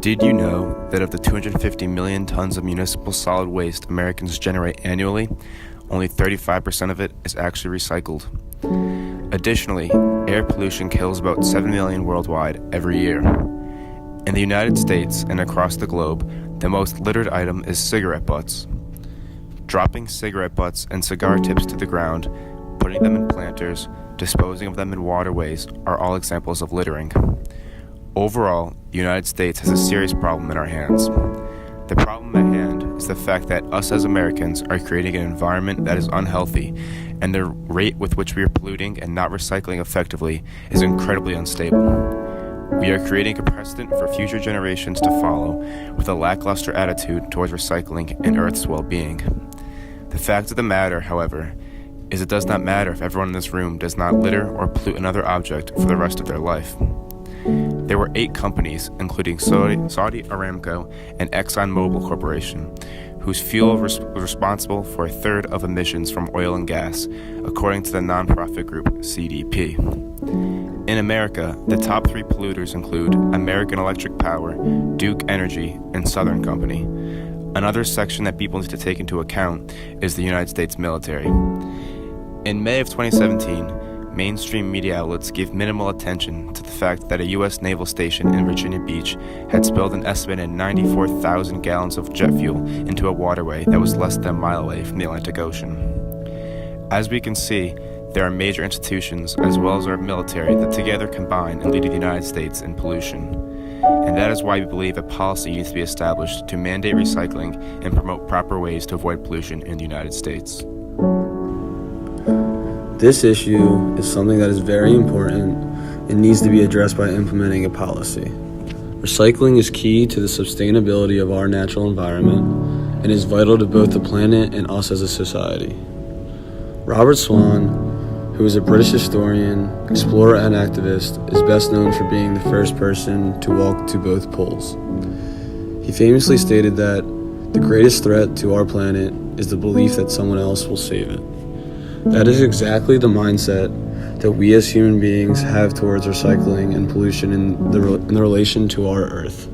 Did you know that of the 250 million tons of municipal solid waste Americans generate annually, only 35% of it is actually recycled? Additionally, air pollution kills about 7 million worldwide every year. In the United States and across the globe, the most littered item is cigarette butts. Dropping cigarette butts and cigar tips to the ground, putting them in planters, disposing of them in waterways are all examples of littering. Overall, the United States has a serious problem in our hands. The problem at hand is the fact that us as Americans are creating an environment that is unhealthy, and the rate with which we are polluting and not recycling effectively is incredibly unstable. We are creating a precedent for future generations to follow with a lackluster attitude towards recycling and Earth's well-being. The fact of the matter, however, is it does not matter if everyone in this room does not litter or pollute another object for the rest of their life. There were 8 companies, including Saudi Aramco and ExxonMobil Corporation, whose fuel was responsible for a third of emissions from oil and gas, according to the nonprofit group CDP. In America, the top 3 polluters include American Electric Power, Duke Energy, and Southern Company. Another section that people need to take into account is the United States military. In May of 2017, mainstream media outlets gave minimal attention to the fact that a U.S. naval station in Virginia Beach had spilled an estimated 94,000 gallons of jet fuel into a waterway that was less than a mile away from the Atlantic Ocean. As we can see, there are major institutions as well as our military that together combine in leading the United States in pollution. And that is why we believe a policy needs to be established to mandate recycling and promote proper ways to avoid pollution in the United States. This issue is something that is very important and needs to be addressed by implementing a policy. Recycling is key to the sustainability of our natural environment and is vital to both the planet and us as a society. Robert Swan, who is a British historian, explorer, and activist, is best known for being the first person to walk to both poles. He famously stated that the greatest threat to our planet is the belief that someone else will save it. That is exactly the mindset that we as human beings have towards recycling and pollution in the relation to our Earth.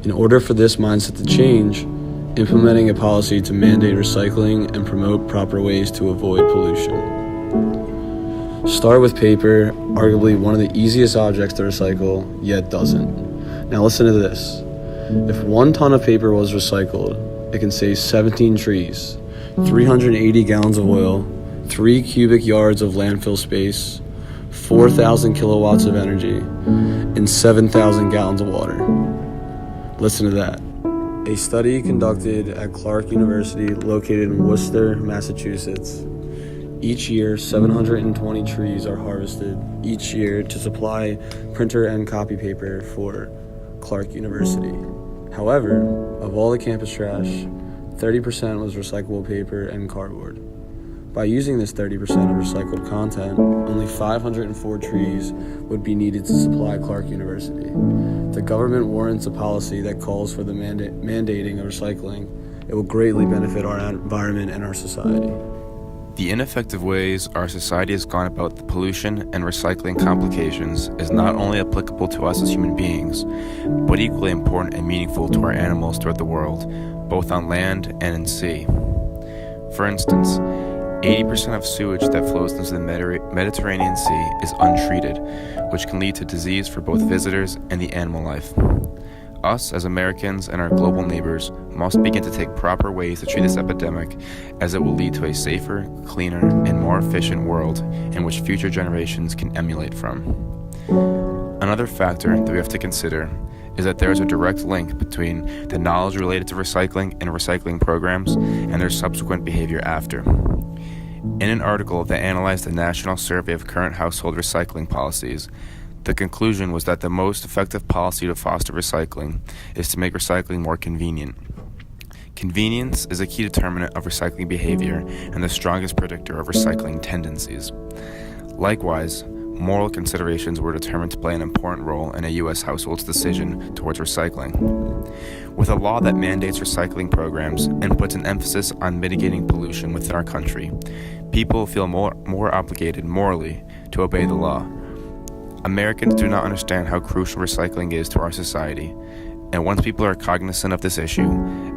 In order for this mindset to change, implementing a policy to mandate recycling and promote proper ways to avoid pollution. Start with paper, arguably one of the easiest objects to recycle, yet doesn't. Now listen to this. If 1 ton of paper was recycled, it can save 17 trees, 380 gallons of oil, 3 cubic yards of landfill space, 4,000 kilowatts of energy, and 7,000 gallons of water. Listen to that. A study conducted at Clark University, located in Worcester, Massachusetts. Each year, 720 trees are harvested each year to supply printer and copy paper for Clark University. However, of all the campus trash, 30% was recyclable paper and cardboard. By using this 30% of recycled content, only 504 trees would be needed to supply Clark University. The government warrants a policy that calls for the mandating of recycling. It will greatly benefit our environment and our society. The ineffective ways our society has gone about the pollution and recycling complications is not only applicable to us as human beings, but equally important and meaningful to our animals throughout the world, both on land and in sea. For instance, 80% of sewage that flows into the Mediterranean Sea is untreated, which can lead to disease for both visitors and the animal life. Us, as Americans and our global neighbors, must begin to take proper ways to treat this epidemic, as it will lead to a safer, cleaner, and more efficient world in which future generations can emulate from. Another factor that we have to consider is that there is a direct link between the knowledge related to recycling and recycling programs and their subsequent behavior after. In an article that analyzed the National Survey of Current Household Recycling Policies, the conclusion was that the most effective policy to foster recycling is to make recycling more convenient. Convenience is a key determinant of recycling behavior and the strongest predictor of recycling tendencies. Likewise, moral considerations were determined to play an important role in a U.S. household's decision towards recycling. With a law that mandates recycling programs and puts an emphasis on mitigating pollution within our country, people feel more obligated morally to obey the law. Americans do not understand how crucial recycling is to our society, And once people are cognizant of this issue,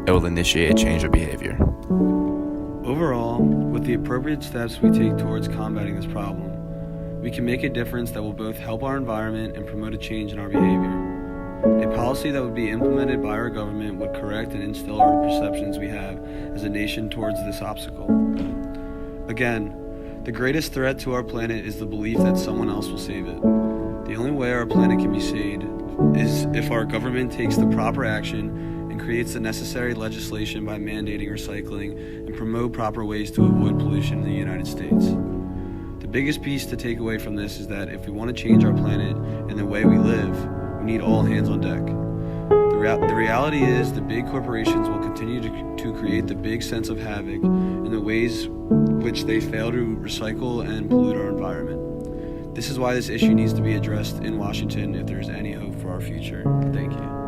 it will initiate a change of behavior. Overall, with the appropriate steps we take towards combating this problem, we can make a difference that will both help our environment and promote a change in our behavior. A policy that would be implemented by our government would correct and instill our perceptions we have as a nation towards this obstacle. Again, the greatest threat to our planet is the belief that someone else will save it. The only way our planet can be saved is if our government takes the proper action and creates the necessary legislation by mandating recycling and promote proper ways to avoid pollution in the United States. The biggest piece to take away from this is that if we want to change our planet and the way we live, we need all hands on deck. The reality is the big corporations will continue to create the big sense of havoc in the ways which they fail to recycle and pollute our environment. This is why this issue needs to be addressed in Washington if there is any hope for our future. Thank you.